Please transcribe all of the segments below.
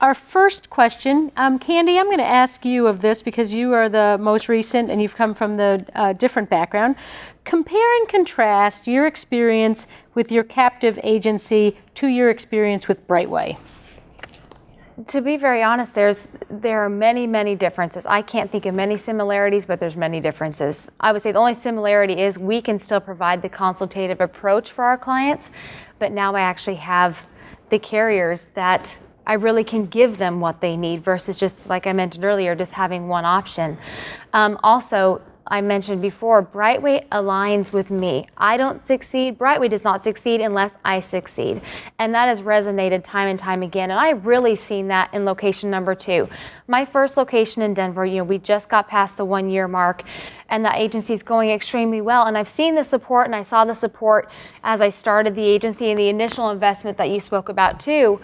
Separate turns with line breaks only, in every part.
our first question, Kandie, I'm going to ask you of this because you are the most recent and you've come from the different background. Compare and contrast your experience with your captive agency to your experience with Brightway.
To be very honest, there are many, many differences. I can't think of many similarities, but there's many differences. I would say the only similarity is we can still provide the consultative approach for our clients, but now I actually have the carriers that I really can give them what they need versus just, like I mentioned earlier, just having one option. Also, I mentioned before, Brightway aligns with me. I don't succeed. Brightway does not succeed unless I succeed. And that has resonated time and time again. And I've really seen that in location number 2. My first location in Denver, we just got past the 1-year mark and the agency is going extremely well. And I've seen the support and I saw the support as I started the agency and the initial investment that you spoke about too,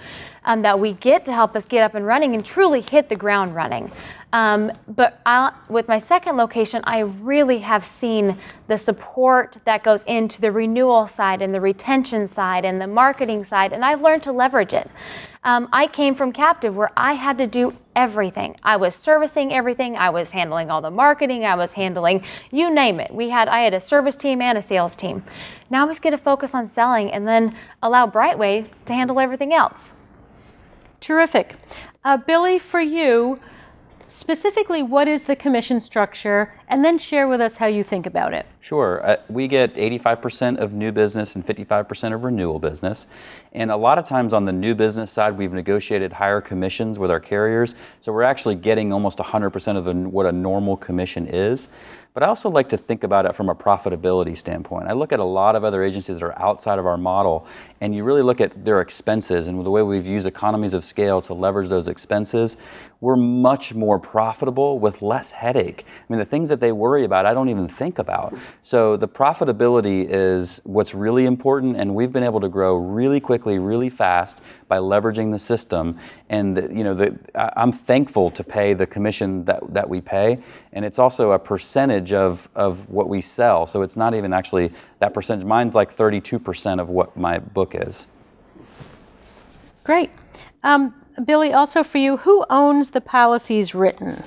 that we get to help us get up and running and truly hit the ground running. But with my second location, I really have seen the support that goes into the renewal side and the retention side and the marketing side, and I've learned to leverage it. I came from captive where I had to do everything. I was servicing everything. I was handling all the marketing. I was handling, you name it. I had a service team and a sales team. Now I was going to focus on selling and then allow Brightway to handle everything else.
Terrific. Billy, for you, specifically, what is the commission structure? And then share with us how you think about it.
Sure. We get 85% of new business and 55% of renewal business. And a lot of times on the new business side, we've negotiated higher commissions with our carriers. So we're actually getting almost 100% of what a normal commission is. But I also like to think about it from a profitability standpoint. I look at a lot of other agencies that are outside of our model, and you really look at their expenses and the way we've used economies of scale to leverage those expenses. We're much more profitable with less headache. I mean, the things that they worry about, I don't even think about. So the profitability is what's really important, and we've been able to grow really quickly, really fast by leveraging the system. And I'm thankful to pay the commission that we pay, and it's also a percentage of what we sell. So it's not even actually that percentage. Mine's like 32% of what my book is.
Great. Billy, also for you, who owns the policies written?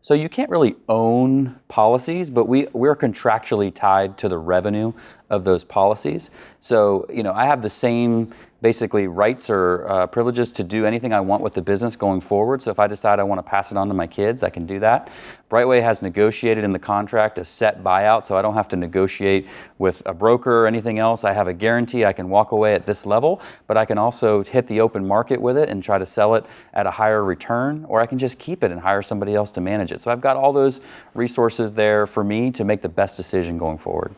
So you can't really own policies, but we're contractually tied to the revenue of those policies. So, I have the same basically rights or privileges to do anything I want with the business going forward. So if I decide I want to pass it on to my kids, I can do that. Brightway has negotiated in the contract a set buyout, so I don't have to negotiate with a broker or anything else. I have a guarantee I can walk away at this level, but I can also hit the open market with it and try to sell it at a higher return, or I can just keep it and hire somebody else to manage it. So I've got all those resources there for me to make the best decision going forward.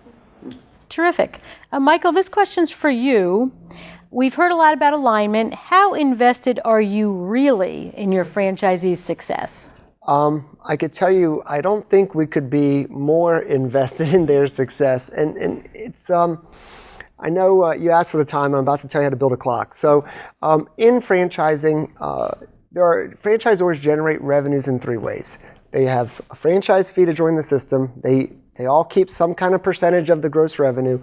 Terrific. Michael, this question's for you. We've heard a lot about alignment. How invested are you really in your franchisees' success?
I could tell you, I don't think we could be more invested in their success. And it's, I know you asked for the time. I'm about to tell you how to build a clock. So in franchising, franchisors generate revenues in 3 ways. They have a franchise fee to join the system. They all keep some kind of percentage of the gross revenue,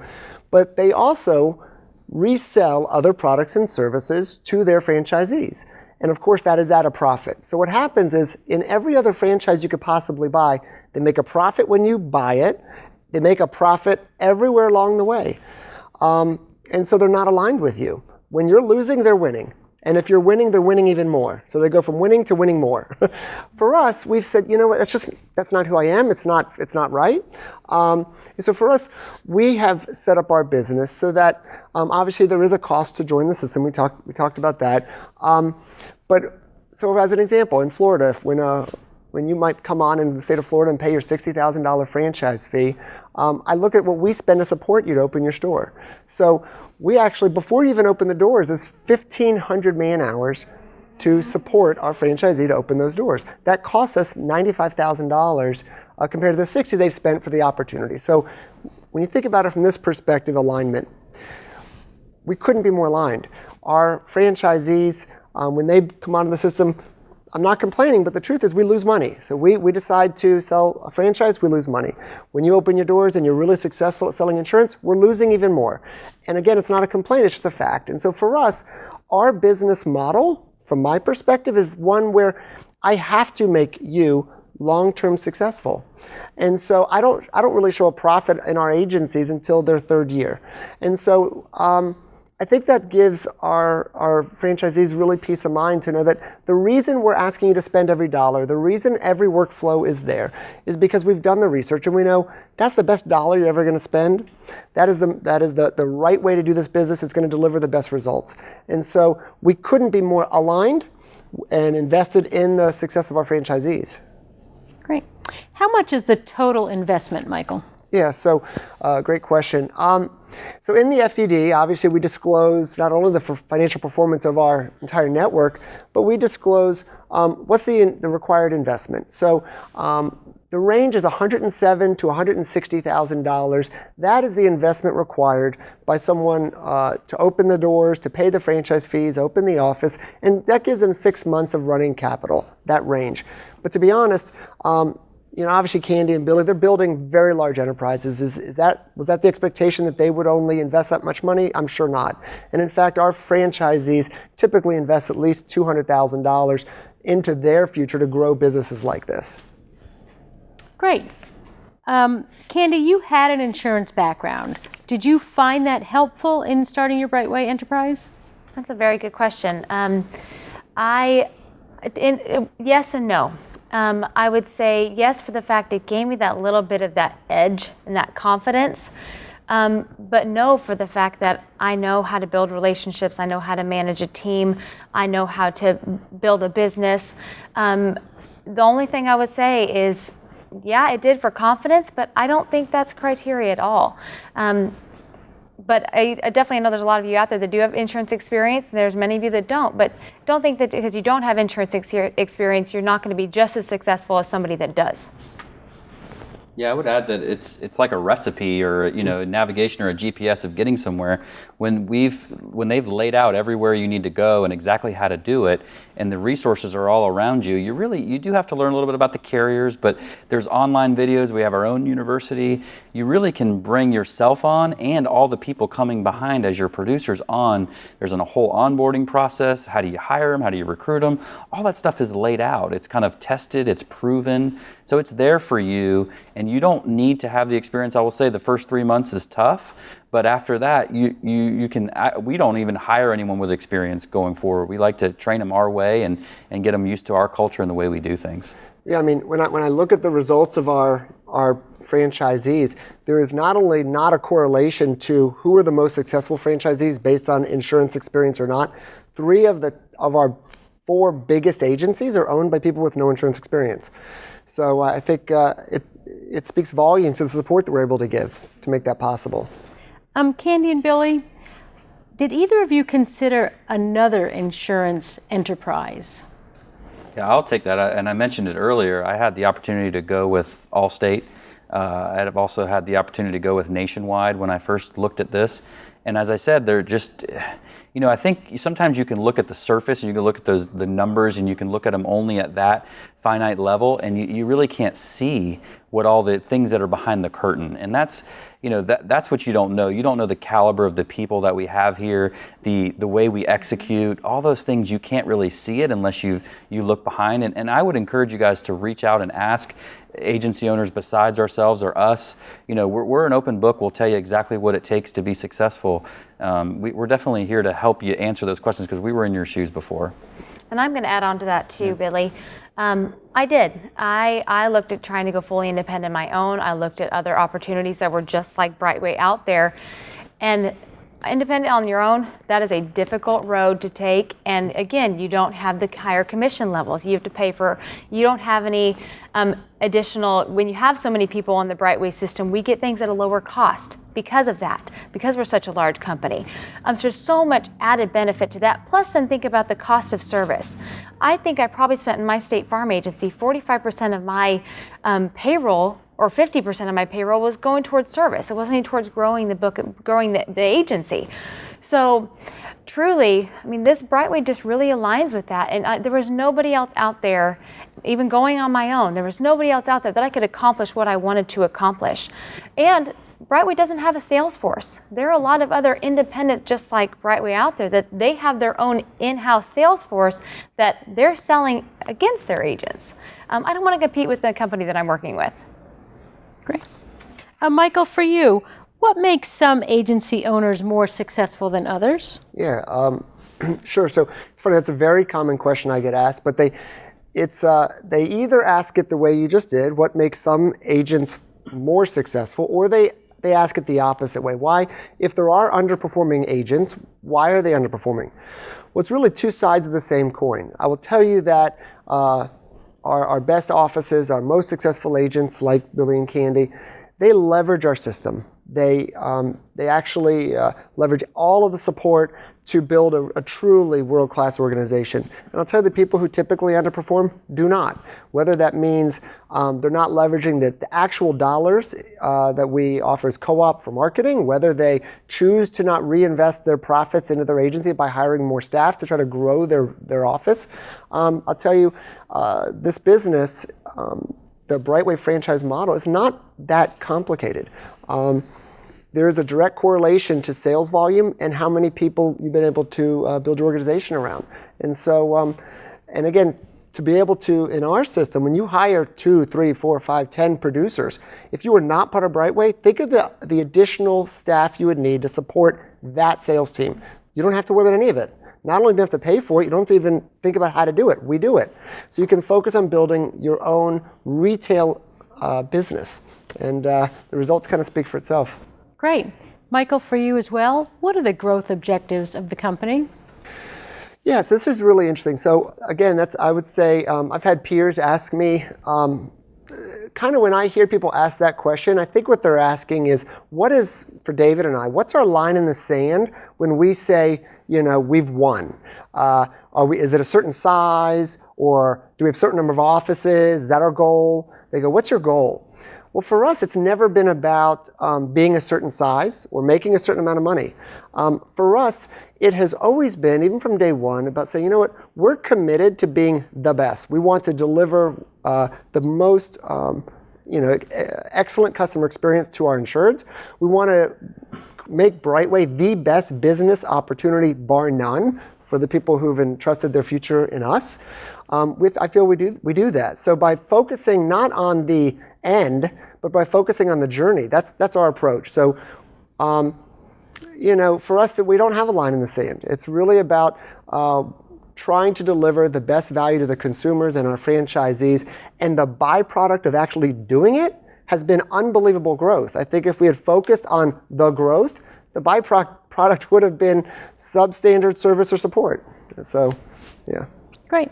but they also resell other products and services to their franchisees. And of course, that is at a profit. So what happens is, in every other franchise you could possibly buy, they make a profit when you buy it. They make a profit everywhere along the way. And so they're not aligned with you. When you're losing, they're winning. And if you're winning, they're winning even more. So they go from winning to winning more. For us, we've said, you know what, that's not who I am. It's not right. And so for us, we have set up our business so that obviously there is a cost to join the system. We talked about that. But so as an example, in Florida, when you might come on in the state of Florida and pay your $60,000 franchise fee, I look at what we spend to support you to open your store. So we actually, before you even open the doors, it's 1,500 man hours to support our franchisee to open those doors. That costs us $95,000 compared to the $60,000 they've spent for the opportunity. So when you think about it from this perspective, alignment, we couldn't be more aligned. Our franchisees, when they come onto the system, I'm not complaining, but the truth is we lose money. So we decide to sell a franchise, we lose money. When you open your doors and you're really successful at selling insurance, we're losing even more. And again, it's not a complaint, it's just a fact. And so for us, our business model from my perspective, is one where I have to make you long-term successful. And so I don't really show a profit in our agencies until their third year. And so I think that gives our franchisees really peace of mind to know that the reason we're asking you to spend every dollar, the reason every workflow is there, is because we've done the research and we know that's the best dollar you're ever going to spend. That is the right way to do this business. It's going to deliver the best results. And so we couldn't be more aligned and invested in the success of our franchisees.
Great. How much is the total investment, Michael?
Yeah, so great question. So in the FDD, obviously we disclose not only the financial performance of our entire network, but we disclose what's the required investment. So the range is $107,000 to $160,000. That is the investment required by someone to open the doors, to pay the franchise fees, open the office, and that gives them 6 months of running capital, that range. But to be honest, obviously Kandie and Billy, they're building very large enterprises. Was that the expectation that they would only invest that much money? I'm sure not. And in fact, our franchisees typically invest at least $200,000 into their future to grow businesses like this.
Great. Kandie, you had an insurance background. Did you find that helpful in starting your Brightway enterprise?
That's a very good question. Yes and no. I would say yes for the fact it gave me that little bit of that edge and that confidence, but no for the fact that I know how to build relationships, I know how to manage a team, I know how to build a business. The only thing I would say is, yeah, it did for confidence, but I don't think that's criteria at all. But I definitely know there's a lot of you out there that do have insurance experience. There's many of you that don't. But don't think that because you don't have insurance experience, you're not going to be just as successful as somebody that does.
Yeah, I would add that it's like a recipe or navigation or a GPS of getting somewhere. When they've laid out everywhere you need to go and exactly how to do it, and the resources are all around you, you do have to learn a little bit about the carriers. But there's online videos. We have our own university. You really can bring yourself on and all the people coming behind as your producers on. There's a whole onboarding process. How do you hire them? How do you recruit them? All that stuff is laid out. It's kind of tested. It's proven. So it's there for you. And you don't need to have the experience. I will say the first 3 months is tough, but after that, you can. We don't even hire anyone with experience going forward. We like to train them our way and get them used to our culture and the way we do things.
Yeah, I mean, when I look at the results of our franchisees, there is not only not a correlation to who are the most successful franchisees based on insurance experience or not. 3 of our 4 biggest agencies are owned by people with no insurance experience. So I think it speaks volumes to the support that we're able to give to make that possible.
Kandie and Billy, did either of you consider another insurance enterprise?
Yeah, I'll take that. And I mentioned it earlier. I had the opportunity to go with Allstate. I've also had the opportunity to go with Nationwide when I first looked at this. And as I said, they're just, I think sometimes you can look at the surface and you can look at the numbers and you can look at them only at that finite level, and you really can't see what all the things that are behind the curtain. And that's what you don't know. You don't know the caliber of the people that we have here, the way we execute, all those things. You can't really see it unless you look behind. And I would encourage you guys to reach out and ask agency owners besides ourselves or us. We're an open book. We'll tell you exactly what it takes to be successful. We're definitely here to help you answer those questions because we were in your shoes before.
And I'm going to add on to that too, Billy. I did. I looked at trying to go fully independent on my own. I looked at other opportunities that were just like Brightway out there. And independent on your own, that is a difficult road to take. And again, you don't have the higher commission levels. You have to pay for, you don't have any additional, when you have so many people on the Brightway system, we get things at a lower cost because of that, because we're such a large company. So there's so much added benefit to that. Plus then think about the cost of service. I think I probably spent in my State Farm agency 45% of my payroll or 50% of my payroll was going towards service. It wasn't even towards growing the book, growing the agency. So truly, I mean, this Brightway just really aligns with that. And there was nobody else out there, even going on my own, there was nobody else out there that I could accomplish what I wanted to accomplish. And Brightway doesn't have a sales force. There are a lot of other independent, just like Brightway out there, that they have their own in-house sales force that they're selling against their agents. I don't want to compete with the company that I'm working with.
Great. Michael, for you, what makes some agency owners more successful than others?
Yeah, sure. So it's funny, that's a very common question I get asked, but they either ask it the way you just did, what makes some agents more successful, or they ask it the opposite way. Why, if there are underperforming agents, why are they underperforming? Well, it's really two sides of the same coin. I will tell you that our best offices, our most successful agents like Billy and Kandie, they leverage our system. They actually leverage all of the support to build a truly world-class organization. And I'll tell you, the people who typically underperform do not. Whether that means they're not leveraging the actual dollars that we offer as co-op for marketing, whether they choose to not reinvest their profits into their agency by hiring more staff to try to grow their office. I'll tell you, this business, the Brightway franchise model, is not that complicated. There is a direct correlation to sales volume and how many people you've been able to build your organization around. And so, and again, to be able to, in our system, when you hire 2, 3, 4, 5, 10 producers, if you were not part of Brightway, think of the additional staff you would need to support that sales team. You don't have to worry about any of it. Not only do you have to pay for it, you don't have to even think about how to do it. We do it. So you can focus on building your own retail business. And the results kind of speak for itself.
Great. Michael, for you as well, what are the growth objectives of the company?
Yes, this is really interesting. So again, I would say, I've had peers ask me, kind of when I hear people ask that question, I think what they're asking is, what is, for David and I, what's our line in the sand when we say, we've won? Is it a certain size, or do we have a certain number of offices? Is that our goal? They go, what's your goal? Well, for us, it's never been about being a certain size or making a certain amount of money. For us, it has always been, even from day one, about saying, you know what, we're committed to being the best. We want to deliver the most excellent customer experience to our insureds. We want to make Brightway the best business opportunity, bar none, for the people who've entrusted their future in us. I feel we do that. So by focusing not on the end, but by focusing on the journey, that's our approach. So, for us, that we don't have a line in the sand. It's really about trying to deliver the best value to the consumers and our franchisees, and the byproduct of actually doing it has been unbelievable growth. I think if we had focused on the growth, the byproduct would have been substandard service or support. So, yeah.
Great.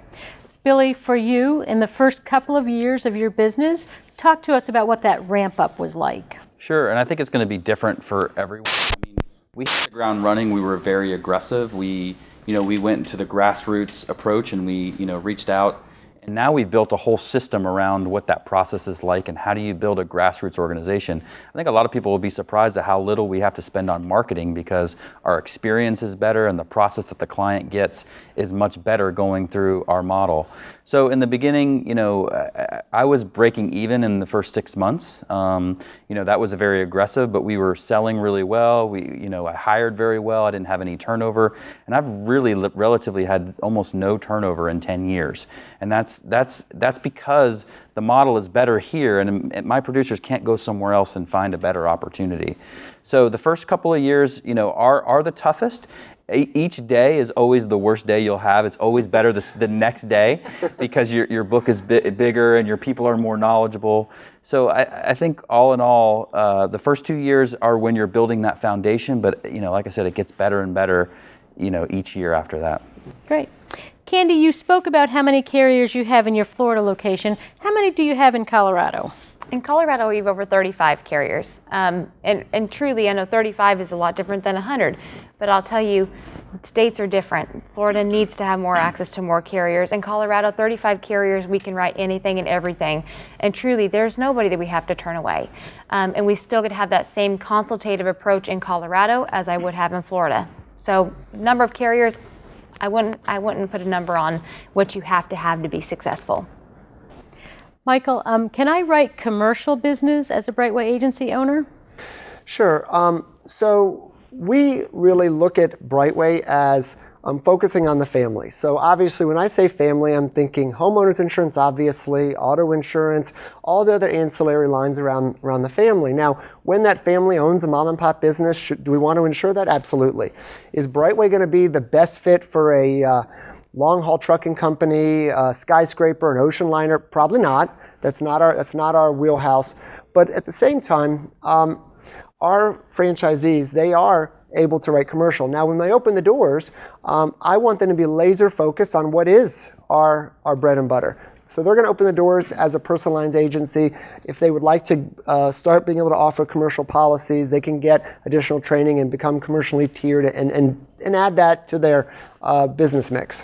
Billy, for you, in the first couple of years of your business, talk to us about what that ramp up was like.
Sure, and I think it's going to be different for everyone. I mean, we hit the ground running. We were very aggressive. We went to the grassroots approach, and we, reached out. And now we've built a whole system around what that process is like and how do you build a grassroots organization. I think a lot of people will be surprised at how little we have to spend on marketing, because our experience is better and the process that the client gets is much better going through our model. So in the beginning, I was breaking even in the first 6 months. That was very aggressive, but we were selling really well. I hired very well. I didn't have any turnover, and I've really relatively had almost no turnover in 10 years. And that's because the model is better here, and my producers can't go somewhere else and find a better opportunity. So the first couple of years, are the toughest. Each day is always the worst day you'll have. It's always better the next day, because your book is bigger and your people are more knowledgeable. So I think all in all, the first 2 years are when you're building that foundation. But like I said, it gets better and better, each year after that.
Great. Kandie, you spoke about how many carriers you have in your Florida location. How many do you have in Colorado?
In Colorado, we have over 35 carriers. And truly, I know 35 is a lot different than 100. But I'll tell you, states are different. Florida needs to have more access to more carriers. In Colorado, 35 carriers, we can write anything and everything. And truly, there's nobody that we have to turn away. And we still could have that same consultative approach in Colorado as I would have in Florida. So number of carriers, I wouldn't put a number on what you have to be successful.
Michael, can I write commercial business as a Brightway agency owner?
Sure. So we really look at Brightway as focusing on the family. So obviously when I say family, I'm thinking homeowners insurance, obviously, auto insurance, all the other ancillary lines around the family. Now, when that family owns a mom and pop business, do we want to insure that? Absolutely. Is Brightway going to be the best fit for a long-haul trucking company, a skyscraper, an ocean liner? Probably not. That's not our wheelhouse. But at the same time, our franchisees, they are able to write commercial. Now, when they open the doors, I want them to be laser focused on what is our bread and butter. So they're going to open the doors as a personal lines agency. If they would like to start being able to offer commercial policies, they can get additional training and become commercially tiered and add that to their business mix.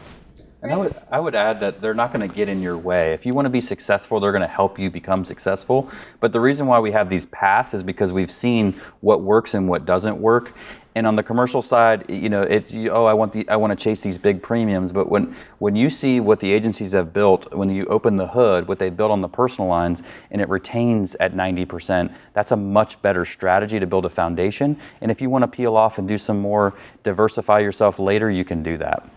And I would add that they're not going to get in your way. If you want to be successful, they're going to help you become successful. But the reason why we have these paths is because we've seen what works and what doesn't work. And on the commercial side, it's I want to chase these big premiums. But when you see what the agencies have built, when you open the hood, what they built on the personal lines, and it retains at 90%, that's a much better strategy to build a foundation. And if you want to peel off and do some more, diversify yourself later, you can do that.